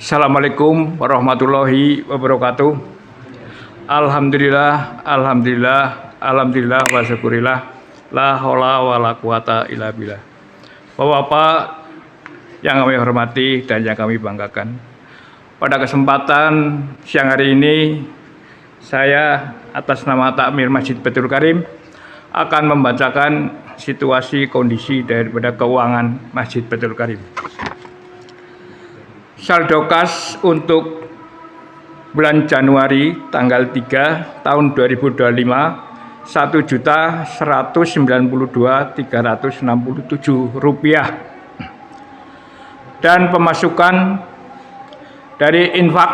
Assalamualaikum warahmatullahi wabarakatuh. Alhamdulillah wa syukurillah. La haula wa la quwata illa billah. Bapak-bapak yang kami hormati dan yang kami banggakan, pada kesempatan siang hari ini saya atas nama Takmir Masjid Baitul Karim akan membacakan situasi kondisi daripada keuangan Masjid Baitul Karim. Saldo kas untuk bulan Januari tanggal 3 tahun 2025 Rp1.192.367 dan pemasukan dari infak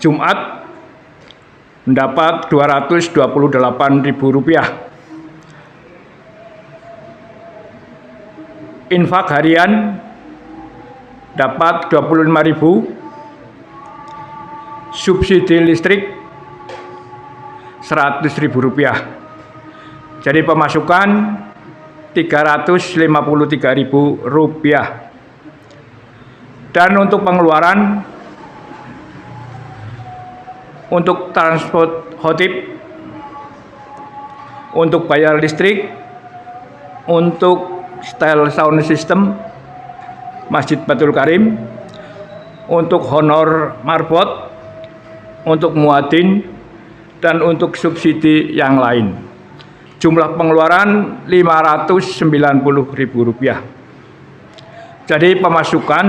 Jumat mendapat Rp288.000. Infak harian dapat 25.000, subsidi listrik Rp100.000. Jadi pemasukan Rp353.000. Dan untuk pengeluaran untuk transport khotib, untuk bayar listrik, untuk style sound system Masjid Baitul Karim, untuk honor marbot, untuk muadzin, dan untuk subsidi yang lain. Jumlah pengeluaran Rp590.000. Jadi pemasukan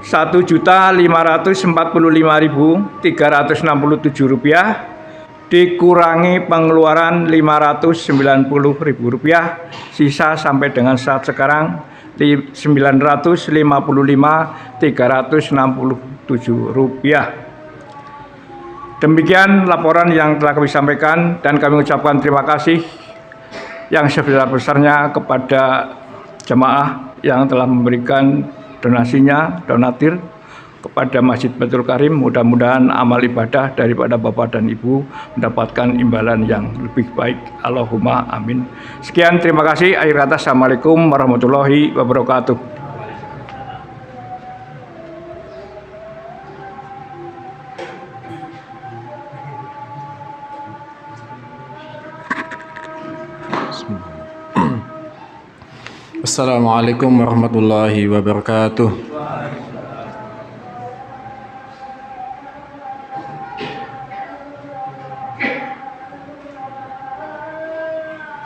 Rp1.545.367 dikurangi pengeluaran Rp590.000, sisa sampai dengan saat sekarang Rp955.367. Demikian laporan yang telah kami sampaikan, dan kami ucapkan terima kasih yang sebesar-besarnya kepada jemaah yang telah memberikan donasinya, donatir kepada Masjid Baitul Karim. Mudah-mudahan amal ibadah daripada Bapak dan Ibu mendapatkan imbalan yang lebih baik. Allahumma amin. Sekian, terima kasih. Akhir kata, Assalamualaikum warahmatullahi wabarakatuh. Assalamualaikum warahmatullahi wabarakatuh.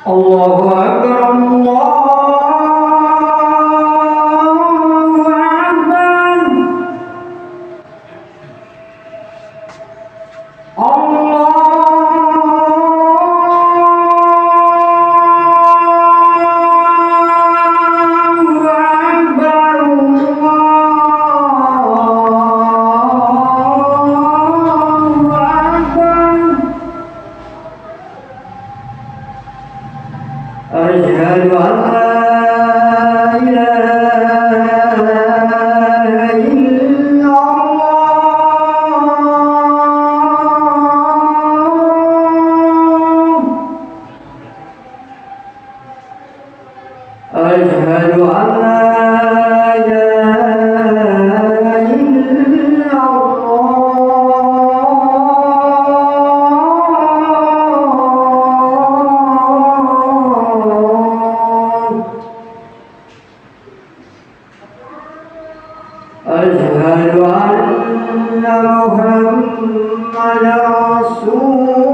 Allahu Akbar, Allahu Akbar, Asyhadu an la ilaha illallah. Asyhadu an la ilaha Asyhadu anna Muhammadar Rasulullah.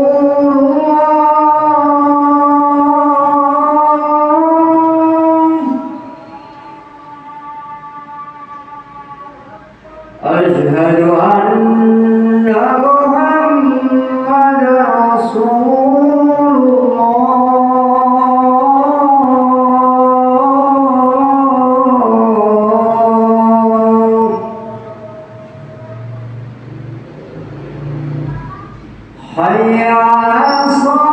Asyhadu anna Muhammadar Rasulullah. Hayya 'alas shalah.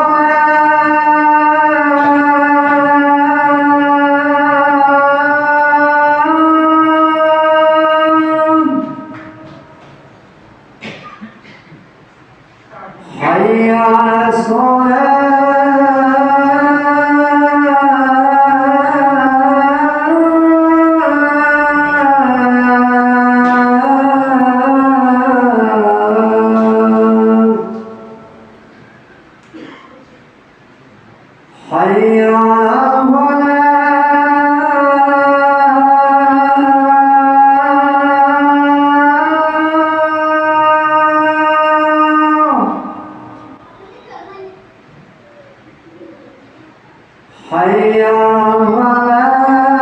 حي على الفلاح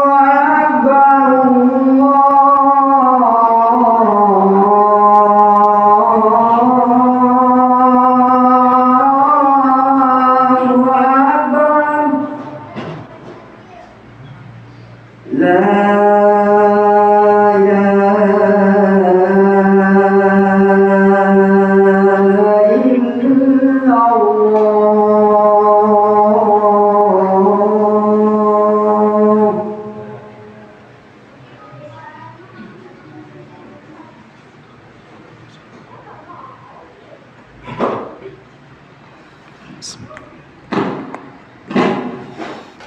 الله أكبر الله أكبر لا إله إلا الله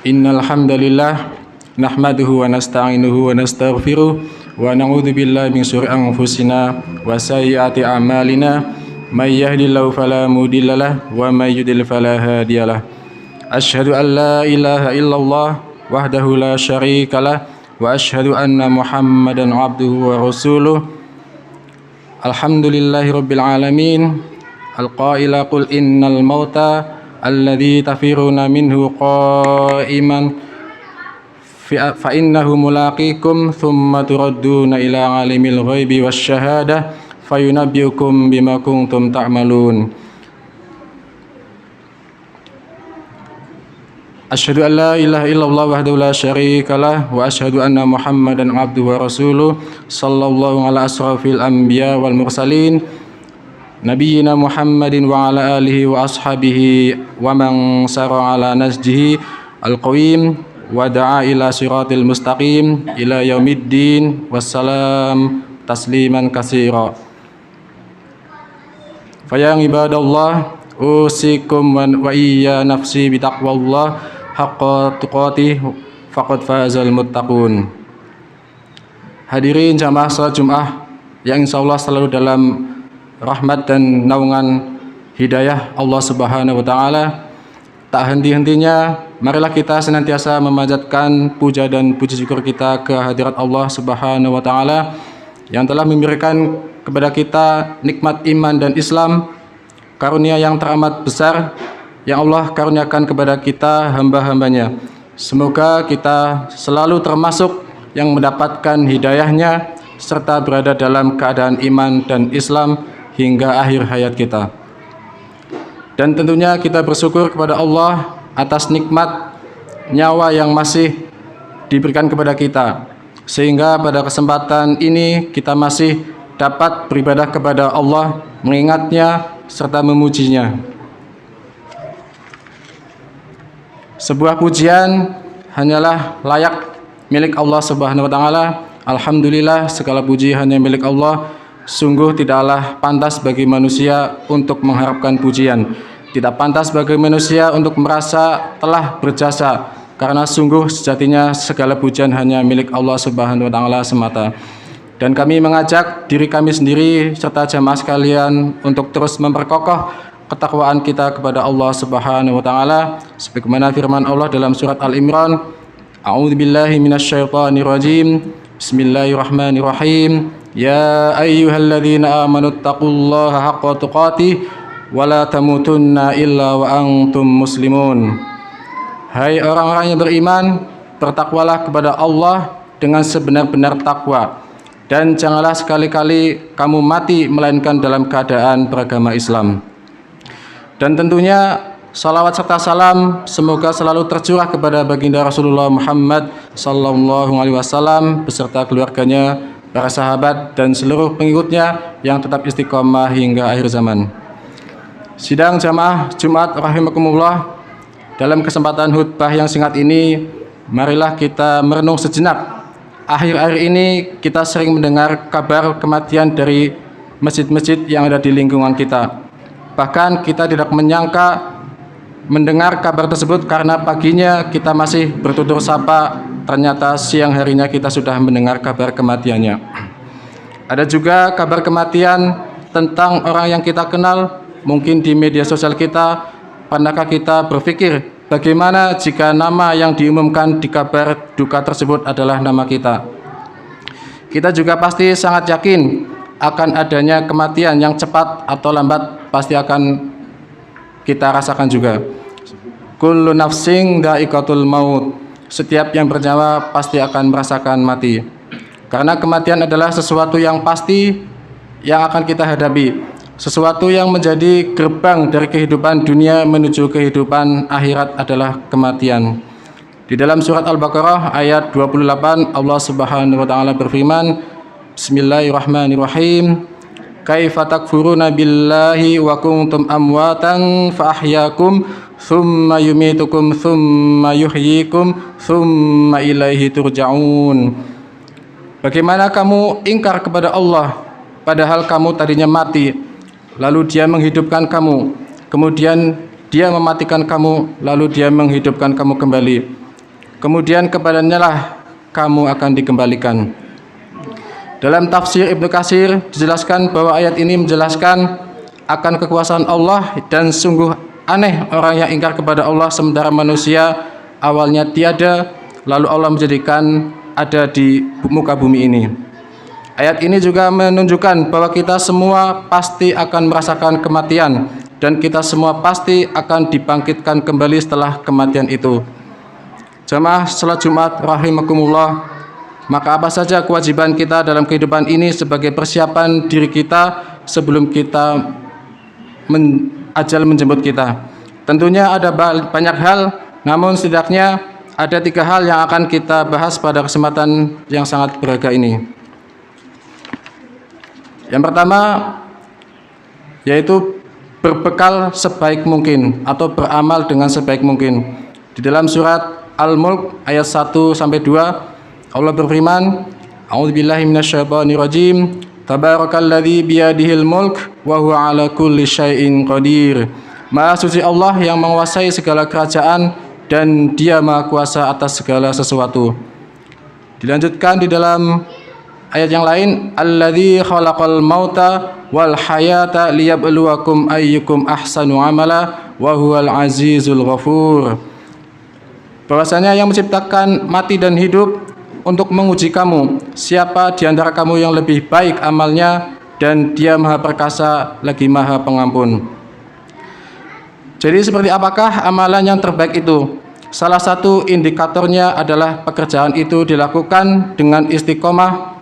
Innal hamdalillah nahmaduhu wa nasta'inuhu wa nastaghfiruh wa na'udzu billahi min syururi anfusina wa sayyiati a'malina may yahdihillahu fala mudhillalah wa may yudhlil fala hadiyalah. Asyhadu an la ilaha illallah wahdahu la syarikalah wa asyhadu anna Muhammadan abduhu wa rasuluh. Alhamdulillahi rabbil alamin. Al-qaila qul innal mauta alladzi tafiruna minhu qa'iman fa innahu mulaqikum thumma turadduna ila alimil ghaibi wasyahadah fayunabbiukum bima kuntum ta'malun. Asyhadu an la ilaha illallah wahdahu la syarikalah wa asyhadu anna Muhammadan abduhu wa rasuluh sallallahu ala asrafil anbiya wal mursalin Nabiyyina Muhammadin wa ala alihi wa ashabihi wa man sara ala nasjihi al-qawim wa da'a ila siratil mustaqim ila yaumiddin wassalam tasliman katsira. Fa ya ibadallah usikum wa iyya nafsi bi taqwallah haqqa tuqatih faqad fazal muttaqun. Hadirin jamaah salat Jumat yang insyaallah selalu dalam rahmat dan naungan hidayah Allah Subhanahu wa taala. Tak henti-hentinya marilah kita senantiasa memanjatkan puja dan puji syukur kita ke hadirat Allah Subhanahu wa taala yang telah memberikan kepada kita nikmat iman dan Islam, karunia yang teramat besar yang Allah karuniakan kepada kita hamba-hambanya. Semoga kita selalu termasuk yang mendapatkan hidayahnya serta berada dalam keadaan iman dan Islam hingga akhir hayat kita. Dan tentunya kita bersyukur kepada Allah atas nikmat nyawa yang masih diberikan kepada kita, sehingga pada kesempatan ini kita masih dapat beribadah kepada Allah, mengingatnya serta memujinya. Sebuah pujian hanyalah layak milik Allah Subhanahu wa taala. Alhamdulillah, segala puji hanya milik Allah. Sungguh tidaklah pantas bagi manusia untuk mengharapkan pujian. Tidak pantas bagi manusia untuk merasa telah berjasa, karena sungguh sejatinya segala pujian hanya milik Allah Subhanahu wa taala semata. Dan kami mengajak diri kami sendiri serta jamaah sekalian untuk terus memperkokoh ketakwaan kita kepada Allah Subhanahu wa taala sebagaimana firman Allah dalam surat Al-Imran, A'udzubillahi minasyaitonirrajim. Bismillahirrahmanirrahim. Ya ayyuhalladzina amanu taqullaha haqqa tuqatih wa la tamutunna illa wa antum muslimun. Hai orang-orang yang beriman, bertakwalah kepada Allah dengan sebenar-benar takwa, dan janganlah sekali-kali kamu mati melainkan dalam keadaan beragama Islam. Dan tentunya salawat serta salam semoga selalu tercurah kepada baginda Rasulullah Muhammad sallallahu alaihi wasallam beserta keluarganya, para sahabat dan seluruh pengikutnya yang tetap istiqomah hingga akhir zaman. Sidang jamaah Jumat rahimakumullah, dalam kesempatan khutbah yang singkat ini marilah kita merenung sejenak. Akhir-akhir ini kita sering mendengar kabar kematian dari masjid-masjid yang ada di lingkungan kita. Bahkan kita tidak menyangka mendengar kabar tersebut karena paginya kita masih bertutur sapa, ternyata siang harinya kita sudah mendengar kabar kematiannya. Ada juga kabar kematian tentang orang yang kita kenal, mungkin di media sosial kita. Pernahkah kita berpikir bagaimana jika nama yang diumumkan di kabar duka tersebut adalah nama kita? Kita juga pasti sangat yakin akan adanya kematian yang cepat atau lambat pasti akan kita rasakan juga. Kullu nafsin dha'iqatul maut. Setiap yang bernyawa pasti akan merasakan mati. Karena kematian adalah sesuatu yang pasti yang akan kita hadapi, sesuatu yang menjadi gerbang dari kehidupan dunia menuju kehidupan akhirat adalah kematian. Di dalam surat Al-Baqarah ayat 28 Allah Subhanahu wa taala berfirman, Bismillahirrahmanirrahim. Kaifa takfuruna billahi wa kuntum amwatan fa ahyakum thumma yumitukum thumma yuhyikum thumma ilaihi turja'un. Bagaimana kamu ingkar kepada Allah padahal kamu tadinya mati, lalu Dia menghidupkan kamu, kemudian Dia mematikan kamu, lalu Dia menghidupkan kamu kembali, kemudian kepadanya lah kamu akan dikembalikan. Dalam tafsir Ibnu Katsir dijelaskan bahwa ayat ini menjelaskan akan kekuasaan Allah dan sungguh aneh orang yang ingkar kepada Allah sementara manusia awalnya tiada, lalu Allah menjadikan ada di muka bumi ini. Ayat ini juga menunjukkan bahwa kita semua pasti akan merasakan kematian dan kita semua pasti akan dibangkitkan kembali setelah kematian itu. Jamaah salat Jumat rahimakumullah, maka apa saja kewajiban kita dalam kehidupan ini sebagai persiapan diri kita sebelum kita ajal menjemput kita. Tentunya ada banyak hal, namun setidaknya ada 3 hal yang akan kita bahas pada kesempatan yang sangat berharga ini. Yang pertama yaitu berbekal sebaik mungkin atau beramal dengan sebaik mungkin. Di dalam surat Al-Mulk ayat 1-2 Allah berfirman, A'udzubillahi minasyaitonirrajim. Tabarakalladzi biyadihil mulk wa huwa ala kulli syai'in qadir. Maha suci Allah yang menguasai segala kerajaan dan Dia Maha Kuasa atas segala sesuatu. Dilanjutkan di dalam ayat yang lain, alladzi khalaqal mauta wal hayata liyabluwakum ayyukum ahsanu amala wa huwal azizul ghafur. Bahwasanya yang menciptakan mati dan hidup untuk menguji kamu, siapa di antara kamu yang lebih baik amalnya, dan Dia Maha Perkasa lagi Maha Pengampun. Jadi seperti apakah amalan yang terbaik itu? Salah satu indikatornya adalah pekerjaan itu dilakukan dengan istiqomah.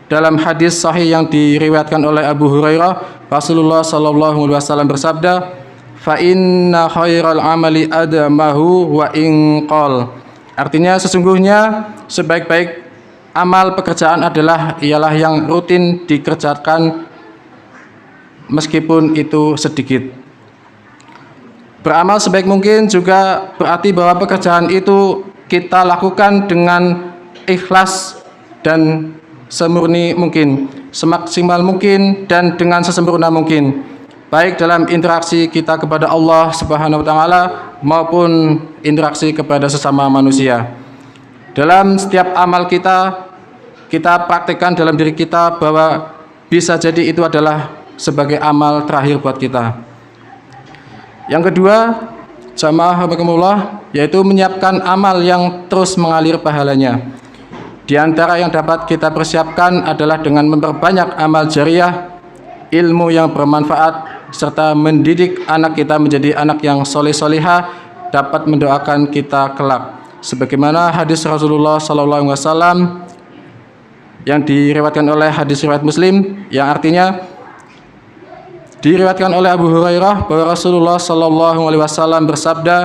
Dalam hadis sahih yang diriwayatkan oleh Abu Hurairah, Rasulullah sallallahu alaihi wasallam bersabda, "Fa inna khairal amali adamahu wa in qol." Artinya sesungguhnya sebaik-baik amal pekerjaan ialah yang rutin dikerjakan meskipun itu sedikit. Beramal sebaik mungkin juga berarti bahwa pekerjaan itu kita lakukan dengan ikhlas dan semurni mungkin, semaksimal mungkin dan dengan sesempurna mungkin, baik dalam interaksi kita kepada Allah Subhanahu wa taala maupun interaksi kepada sesama manusia. Dalam setiap amal kita praktekkan dalam diri kita bahwa bisa jadi itu adalah sebagai amal terakhir buat kita. Yang kedua, jamaah rahimakumullah, yaitu menyiapkan amal yang terus mengalir pahalanya. Di antara yang dapat kita persiapkan adalah dengan memperbanyak amal jariah, ilmu yang bermanfaat, serta mendidik anak kita menjadi anak yang soleh-solehah, dapat mendoakan kita kelak. Sebagaimana hadis Rasulullah SAW yang diriwayatkan oleh hadis riwayat Muslim, yang artinya diriwayatkan oleh Abu Hurairah bahwa Rasulullah SAW bersabda,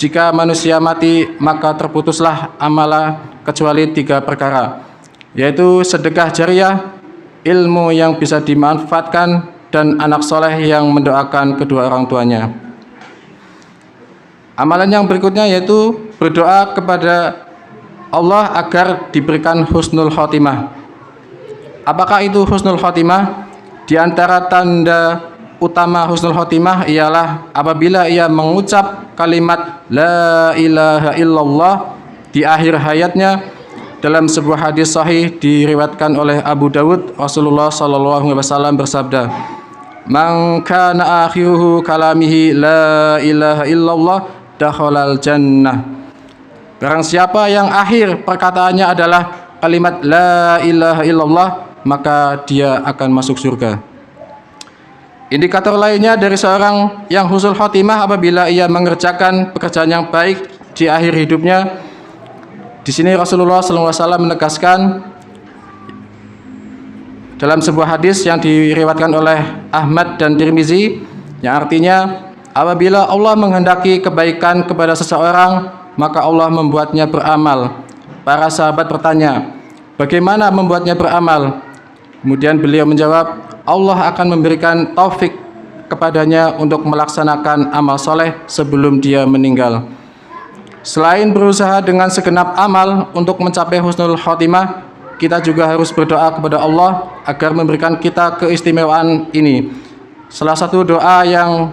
jika manusia mati maka terputuslah amalan kecuali 3 perkara, yaitu sedekah jariah, ilmu yang bisa dimanfaatkan, dan anak soleh yang mendoakan kedua orang tuanya. Amalan yang berikutnya yaitu berdoa kepada Allah agar diberikan husnul khotimah. Apakah itu husnul khotimah? Di antara tanda utama husnul khotimah ialah apabila ia mengucap kalimat la ilaha illallah di akhir hayatnya. Dalam sebuah hadis sahih diriwayatkan oleh Abu Dawud, Rasulullah sallallahu alaihi wasallam bersabda, "Man kana akhiruhu kalamihi la ilaha illallah dakhalal jannah." Barang siapa yang akhir perkataannya adalah kalimat la ilaha illallah, maka dia akan masuk surga. Indikator lainnya dari seorang yang husnul khotimah apabila ia mengerjakan pekerjaan yang baik di akhir hidupnya. Di sini Rasulullah SAW menegaskan dalam sebuah hadis yang diriwayatkan oleh Ahmad dan Tirmizi, yang artinya apabila Allah menghendaki kebaikan kepada seseorang, maka Allah membuatnya beramal. Para sahabat bertanya, bagaimana membuatnya beramal? Kemudian beliau menjawab, Allah akan memberikan taufik kepadanya untuk melaksanakan amal soleh sebelum dia meninggal. Selain berusaha dengan segenap amal untuk mencapai husnul khotimah, kita juga harus berdoa kepada Allah agar memberikan kita keistimewaan ini. Salah satu doa yang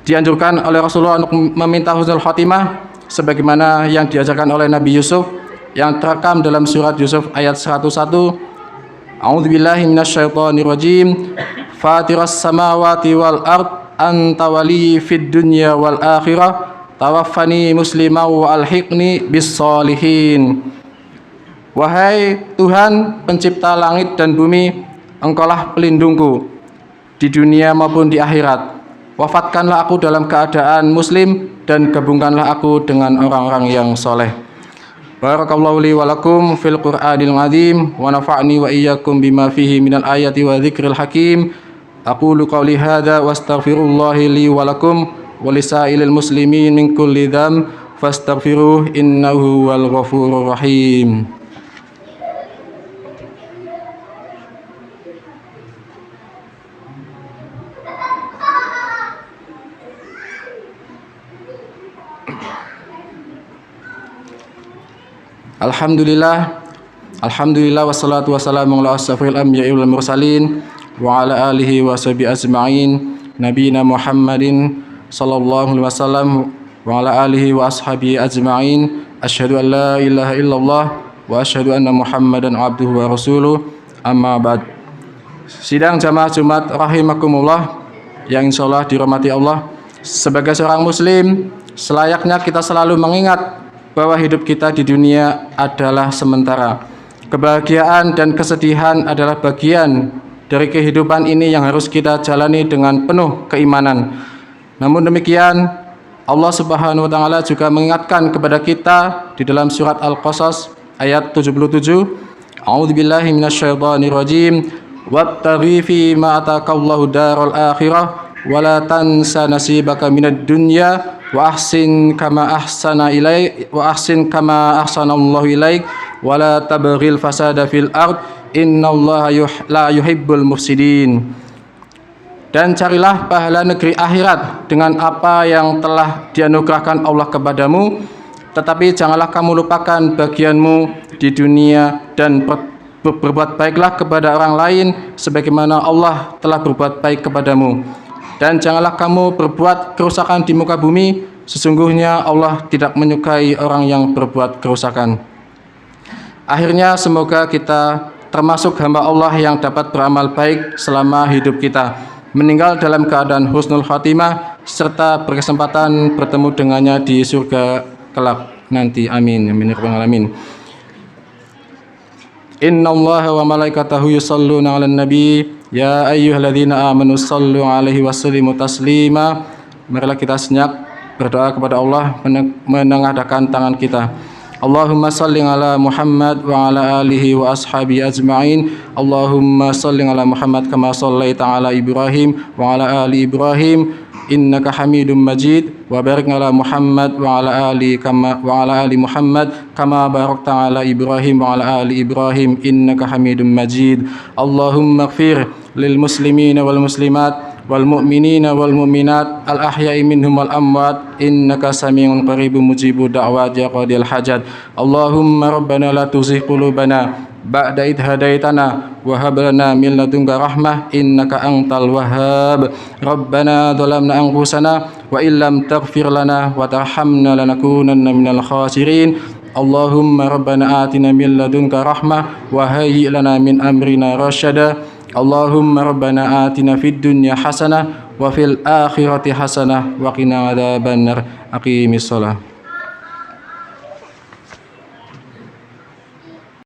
dianjurkan oleh Rasulullah untuk meminta husnul khotimah sebagaimana yang diajarkan oleh Nabi Yusuf yang terekam dalam surat Yusuf ayat 101. A'udzubillahi minasyaitonirrajim. Fatiras samawati wal ard anta wali fid dunya wal akhirah tawaffani musliman wa alhiqni bis solihin. Wahai Tuhan pencipta langit dan bumi, Engkaulah pelindungku di dunia maupun di akhirat. Wafatkanlah aku dalam keadaan muslim dan gabungkanlah aku dengan orang-orang yang soleh. Barakallahu li wa lakum fil Qur'anil azim wa nafa'ni wa iyyakum bima fihi minal ayati wa dzikril hakim. Aqulu qawli hadza wa astaghfirullahi li wa lakum wa lisailil muslimin min kulli dzam fastaghfiruhu innahu wal ghafurur rahim. Alhamdulillah wassalatu wassalamu ala asyrafil anbiya'i wal mursalin wa ala alihi wa sahbihi ajma'in nabiyina Muhammadin sallallahu alaihi wasallam wa ala alihi wa ashabihi ajma'in. Asyhadu an la ilaha illallah wa asyhadu anna Muhammadan abduhu wa rasuluh, amma ba'd. Sidang jamaah Jumat rahimakumullah yang insyaallah dirahmati Allah. Sebagai seorang muslim, selayaknya kita selalu mengingat bahwa hidup kita di dunia adalah sementara. Kebahagiaan dan kesedihan adalah bagian dari kehidupan ini yang harus kita jalani dengan penuh keimanan. Namun demikian, Allah Subhanahu wa taala juga mengingatkan kepada kita di dalam surat Al-Qasas ayat 77, A'udzubillahi minasyaitonirrajim. Wattaghi fi ma ataakallahu darul akhirah wa la tansa nasibaka minad dunya wa ahsin kama ahsanallahu ilaik wa la tabghil fasada fil ard innallaha la yuhibbul mufsidin. Dan carilah pahala negeri akhirat dengan apa yang telah dianugerahkan Allah kepadamu, tetapi janganlah kamu lupakan bagianmu di dunia dan berbuat baiklah kepada orang lain sebagaimana Allah telah berbuat baik kepadamu. Dan janganlah kamu berbuat kerusakan di muka bumi, sesungguhnya Allah tidak menyukai orang yang berbuat kerusakan. Akhirnya semoga kita termasuk hamba Allah yang dapat beramal baik selama hidup kita, meninggal dalam keadaan husnul khatimah, serta berkesempatan bertemu dengannya di surga kelak nanti. Amin. Amin. Alamin. Innallaha wa malaikatahu yusholluna 'alan nabi ya ayyuhalladzina amanu shallu 'alaihi wa sallimu taslima. Marilah kita senyap berdoa kepada Allah, menengadahkan tangan kita. Allahumma salli ala Muhammad wa ala alihi wa ashabihi ajma'in. Allahumma salli ala Muhammad kama sallaita ala Ibrahim wa ala ali Ibrahim innaka Hamidum Majid, wa barik ala Muhammad wa ala ali Muhammad kama barakta ala Ibrahim wa ala ali Ibrahim innaka Hamidum Majid. Allahumma ighfir lil muslimina wal muslimat wal mu'minina wal mu'minat al ahya'i minhum wal amwat innaka sami'un qaribun mujibud da'wat ya qadil hajat. Allahumma rabbana la tuzigh qulubana بعد إذ هديتنا وهب لنا من لدنك رحمة إنك أنت الوهاب ربنا ظلمنا أنفسنا وإن لم تغفر لنا وترحمنا لنكونن من الخاسرين اللهم ربنا آتنا من لدنك رحمة وهيئ لنا من أمرنا رشدا اللهم ربنا آتنا في الدنيا حسنة وفي الآخرة حسنة وقنا عذاب النار أقيم الصلاة